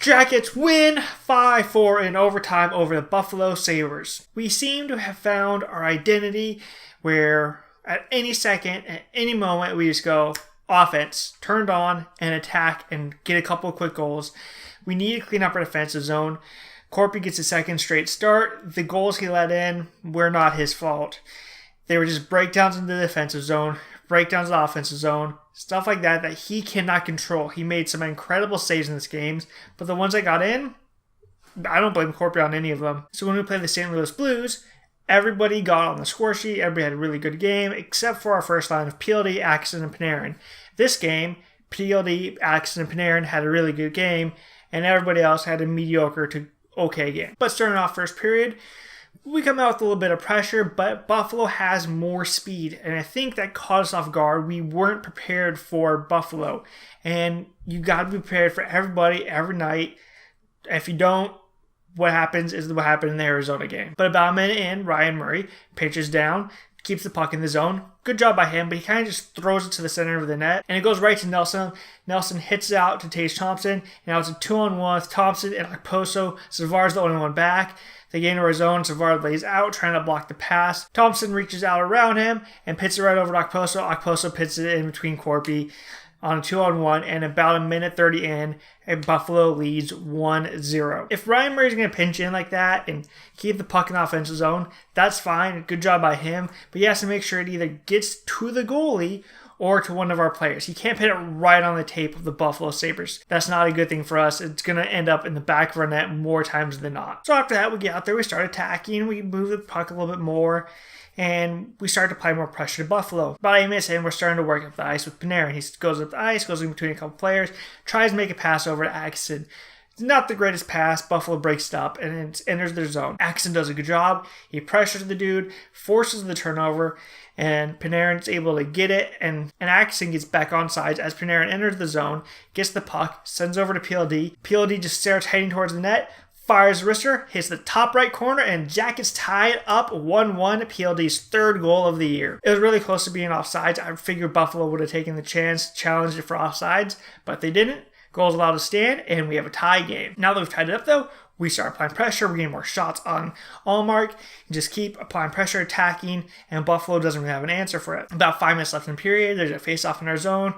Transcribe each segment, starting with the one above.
Jackets win 5-4 in overtime over the Buffalo Sabers. We seem to have found our identity where at any second, at any moment, we just go offense, turned on, and attack and get a couple of quick goals. We need to clean up our defensive zone. Corpy gets a second straight start. The goals he let in were not his fault. They were just breakdowns in the defensive zone, breakdowns in the offensive zone, stuff like that he cannot control. He made some incredible saves in this game, but the ones that got in, I don't blame Corpy on any of them. So when we played the St. Louis Blues, everybody got on the score sheet. Everybody had a really good game, except for our first line of PLD, Axon, and Panarin. This game, PLD, Axon, and Panarin had a really good game, and everybody else had a mediocre to okay game. But starting off first period, we come out with a little bit of pressure, but Buffalo has more speed, and I think that caught us off guard. We weren't prepared for Buffalo, and you got to be prepared for everybody every night. If you don't, what happens is what happened in the Arizona game. But about a minute in, Ryan Murray pitches down, keeps the puck in the zone. Good job by him, but he kind of just throws it to the center of the net, and it goes right to Nelson. Nelson hits it out to Tage Thompson, and now it's a 2-on-1 with Thompson and Okposo. Savar's the only one back. They get into our zone. Savar lays out, trying to block the pass. Thompson reaches out around him and pits it right over to Okposo. Okposo pits it in between Corpy on a 2-on-1, and about a minute 30 in, and Buffalo leads 1-0. If Ryan Murray's going to pinch in like that and keep the puck in the offensive zone, that's fine. Good job by him. But he has to make sure it either gets to the goalie or to one of our players. He can't put it right on the tape of the Buffalo Sabres. That's not a good thing for us. It's going to end up in the back of our net more times than not. So after that, we get out there, we start attacking, we move the puck a little bit more, and we start to apply more pressure to Buffalo. About 8 minutes in, we're starting to work up the ice with Panarin. He goes up the ice, goes in between a couple players, tries to make a pass over to Axon. It's not the greatest pass. Buffalo breaks it up, and it enters their zone. Axon does a good job. He pressures the dude, forces the turnover, and Panarin's able to get it, and Axon gets back on sides as Panarin enters the zone, gets the puck, sends over to PLD. PLD just starts heading towards the net, fires wrister, hits the top right corner, and Jackets tie it up 1-1, PLD's third goal of the year. It was really close to being offsides. I figured Buffalo would have taken the chance, challenged it for offsides, but they didn't. Goals allowed to stand, and we have a tie game. Now that we've tied it up, though, we start applying pressure. We're getting more shots on Allmark. Just keep applying pressure, attacking, and Buffalo doesn't really have an answer for it. About 5 minutes left in the period. There's a face-off in our zone.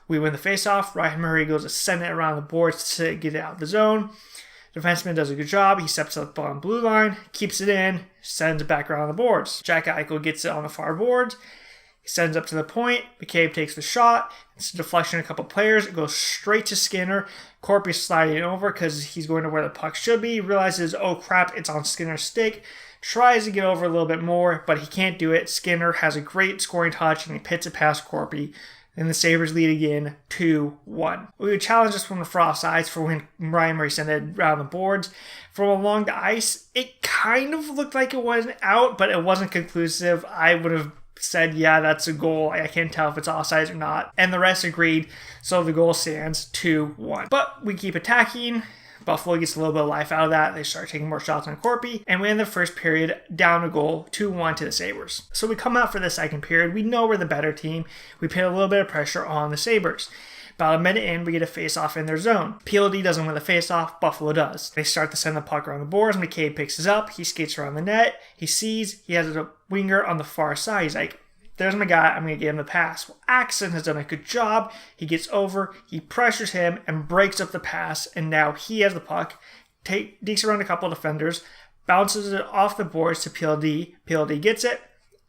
We win the face-off. Ryan Murray goes to send it around the boards to get it out of the zone. Defenseman does a good job. He steps up on the blue line, keeps it in, sends it back around the boards. Jack Eichel gets it on the far boards. He sends up to the point. McCabe takes the shot. It's a deflection of a couple players. It goes straight to Skinner. Corpy's sliding over because he's going to where the puck should be. He realizes, oh crap, it's on Skinner's stick. Tries to get over a little bit more, but he can't do it. Skinner has a great scoring touch, and he pits it past Corpy. And the Sabres lead again 2-1. We would challenge this from the frost sides for when Ryan Murray sent it around the boards. From along the ice, it kind of looked like it wasn't out, but it wasn't conclusive. I would have said, yeah, that's a goal. I can't tell if it's offsides or not. And the rest agreed, so the goal stands 2-1. But we keep attacking. Buffalo gets a little bit of life out of that. They start taking more shots on Corpy. And we end the first period down a goal, 2-1 to the Sabres. So we come out for the second period. We know we're the better team. We put a little bit of pressure on the Sabres. About a minute in, we get a face-off in their zone. PLD doesn't win the face-off, Buffalo does. They start to send the puck around the boards. McCabe picks it up. He skates around the net. He sees he has a winger on the far side. He's like, there's my guy. I'm going to give him the pass. Well, Axon has done a good job. He gets over. He pressures him and breaks up the pass. And now he has the puck. Dekes around a couple of defenders. Bounces it off the boards to PLD. PLD gets it.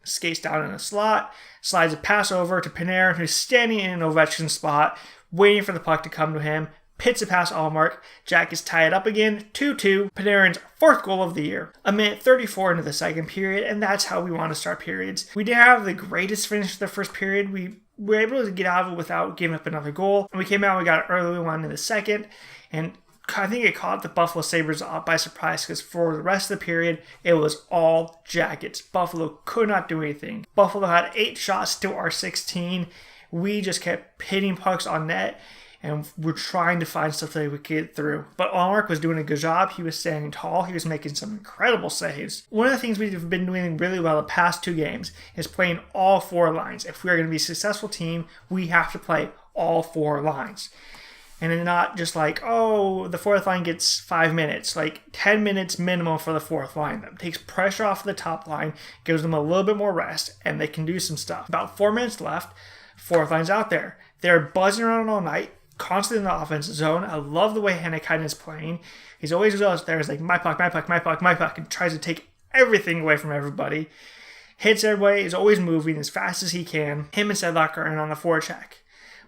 Skates down in a slot. Slides a pass over to Panarin, who's standing in an Ovechkin spot, waiting for the puck to come to him. Pits it past Allmark. Jack is tied up again, 2-2. Panarin's fourth goal of the year. A minute 34 into the second period, and that's how we want to start periods. We didn't have the greatest finish to the first period. We were able to get out of it without giving up another goal. And we came out, we got an early one in the second, and I think it caught the Buffalo Sabres up by surprise because for the rest of the period, it was all Jackets. Buffalo could not do anything. Buffalo had 8 shots to our 16. We just kept hitting pucks on net, and we're trying to find stuff that we could get through. But Allmark was doing a good job. He was standing tall. He was making some incredible saves. One of the things we've been doing really well the past 2 games is playing all 4 lines. If we're going to be a successful team, we have to play all 4 lines. And then not just like, oh, the fourth line gets 5 minutes, like 10 minutes minimum for the fourth line. That takes pressure off the top line, gives them a little bit more rest, and they can do some stuff. About 4 minutes left, fourth line's out there. They're buzzing around all night, constantly in the offensive zone. I love the way Hannikainen is playing. He's always out there. He's like, my puck, my puck, my puck, my puck, and tries to take everything away from everybody. Hits everybody, is always moving as fast as he can. Him and Sedlak are in on the forecheck.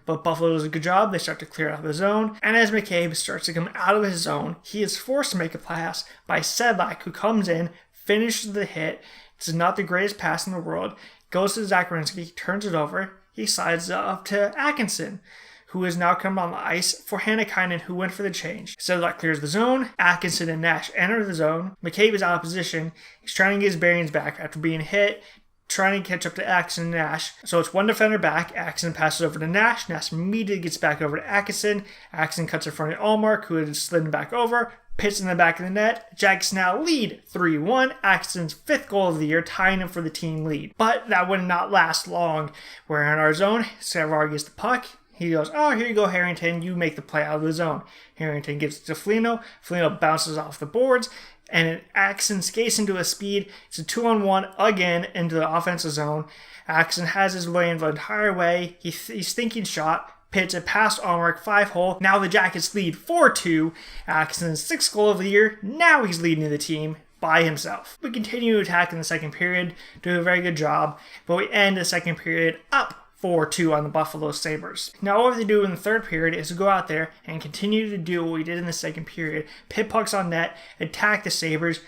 But Buffalo does a good job. They start to clear out of the zone. And as McCabe starts to come out of his zone, he is forced to make a pass by Sedlak, who comes in, finishes the hit. It's not the greatest pass in the world. Goes to Zach Werenski, turns it over. He slides up to Atkinson, who is now come on the ice for Hannikainen, who went for the change. Sedlak clears the zone. Atkinson and Nash enter the zone. McCabe is out of position. He's trying to get his bearings back after being hit, trying to catch up to Atkinson and Nash. So it's one defender back. Atkinson passes over to Nash. Nash immediately gets back over to Atkinson. Atkinson cuts in front of Allmark, who had slid back over. Pits in the back of the net. Jags now lead 3-1. Atkinson's 5th goal of the year, tying him for the team lead. But that would not last long. We're in our zone. Savard gets the puck. He goes, oh, here you go, Harrington. You make the play out of the zone. Harrington gives it to Foligno. Foligno bounces off the boards. And Atkinson skates into a speed. It's a 2-on-1 again into the offensive zone. Atkinson has his lane the entire way. He's thinking shot. Pits it past Allmark, 5-hole. Now the Jackets lead 4-2. Atkinson's 6th goal of the year. Now he's leading the team by himself. We continue to attack in the second period. Do a very good job. But we end the second period up 4-2 on the Buffalo Sabers. Now what we do in the third period is to go out there and continue to do what we did in the second period. Pit pucks on net, attack the Sabers.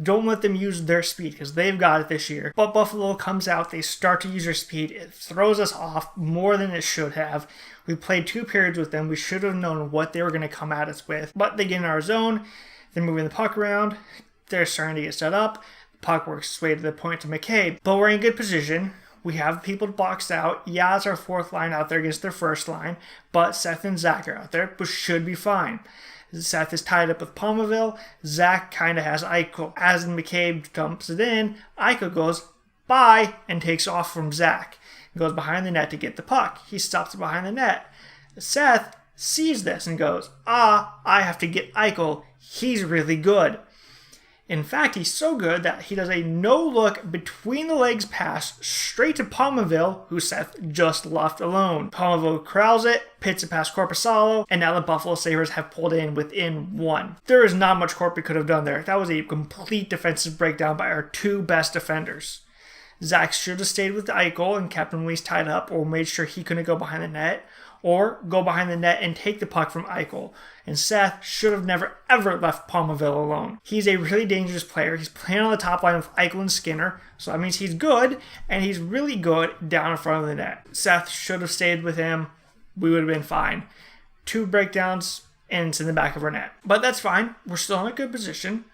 Don't let them use their speed because they've got it this year. But Buffalo comes out, they start to use their speed. It throws us off more than it should have. We played 2 periods with them. We should have known what they were going to come at us with. But they get in our zone. They're moving the puck around. They're starting to get set up. The puck works its way to the point to McCabe. But we're in good position. We have people boxed out. Yeah, it's our fourth line out there against their first line, but Seth and Zach are out there, but should be fine. Seth is tied up with Palmaville. Zach kind of has Eichel. As McCabe dumps it in, Eichel goes, bye, and takes off from Zach. He goes behind the net to get the puck. He stops behind the net. Seth sees this and goes, I have to get Eichel. He's really good. In fact, he's so good that he does a no-look between the legs pass straight to Palmaville, who Seth just left alone. Palmaville corrals it, pits it past Korpisalo, and now the Buffalo Sabres have pulled in within 1. There is not much Corpy could have done there. That was a complete defensive breakdown by our 2 best defenders. Zach should have stayed with Eichel and kept him at least tied up, or made sure he couldn't go behind the net, or go behind the net and take the puck from Eichel. And Seth should have never ever left Palmaville alone. He's a really dangerous player. He's playing on the top line with Eichel and Skinner, so that means he's good, and he's really good down in front of the net. Seth should have stayed with him. We would have been fine. 2 breakdowns, and it's in the back of our net. But that's fine. We're still in a good position.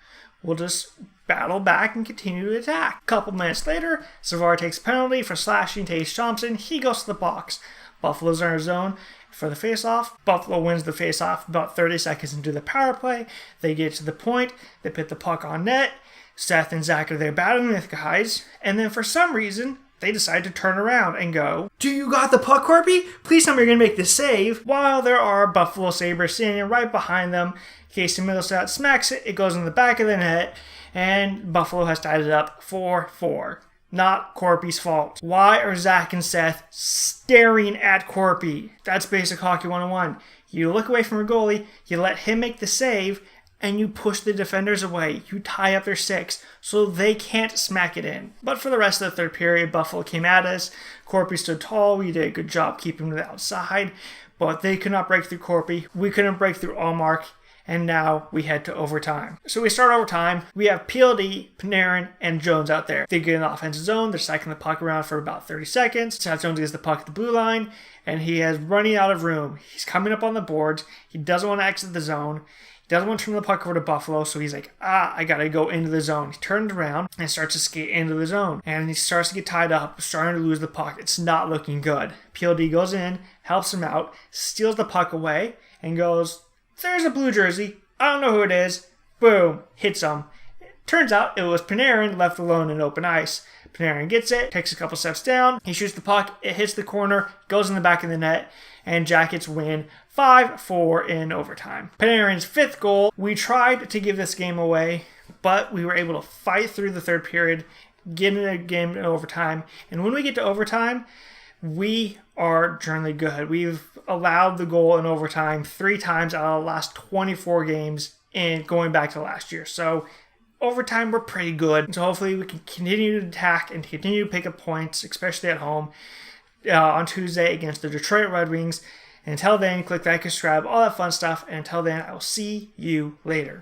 We'll just battle back and continue to attack. A couple minutes later, Savard takes a penalty for slashing Tage Thompson. He goes to the box. Buffalo's in our zone for the faceoff. Buffalo wins the faceoff about 30 seconds into the power play. They get to the point. They put the puck on net. Seth and Zach are there battling with guys. And then for some reason, they decide to turn around and go, do you got the puck, Corpy? Please tell me you're going to make this save. While there are Buffalo Sabres standing right behind them. Casey Middlestat smacks it. It goes in the back of the net. And Buffalo has tied it up 4-4. Not Corpy's fault. Why are Zach and Seth staring at Corpy? That's basic hockey 101. You look away from your goalie, you let him make the save, and you push the defenders away. You tie up their 6 so they can't smack it in. But for the rest of the third period, Buffalo came at us. Corpy stood tall. We did a good job keeping him to the outside, but they could not break through Corpy. We couldn't break through Allmark. And now we head to overtime. So we start overtime. We have PLD, Panarin, and Jones out there. They get in the offensive zone. They're cycling the puck around for about 30 seconds. Seth Jones gets the puck at the blue line, and he is running out of room. He's coming up on the boards. He doesn't want to exit the zone. He doesn't want to turn the puck over to Buffalo, so he's like, I gotta go into the zone. He turns around and starts to skate into the zone. And he starts to get tied up, starting to lose the puck. It's not looking good. PLD goes in, helps him out, steals the puck away, and goes, there's a blue jersey. I don't know who it is. Boom. Hits him. Turns out it was Panarin left alone in open ice. Panarin gets it, takes a couple steps down, he shoots the puck, it hits the corner, goes in the back of the net, and Jackets win 5-4 in overtime. Panarin's 5th goal, we tried to give this game away, but we were able to fight through the third period, get in a game in overtime, and when we get to overtime, we are generally good. We've allowed the goal in overtime 3 times out of the last 24 games and going back to last year. So overtime, we're pretty good. So hopefully we can continue to attack and continue to pick up points, especially at home on Tuesday against the Detroit Red Wings. And until then, click like, subscribe, all that fun stuff. And until then, I will see you later.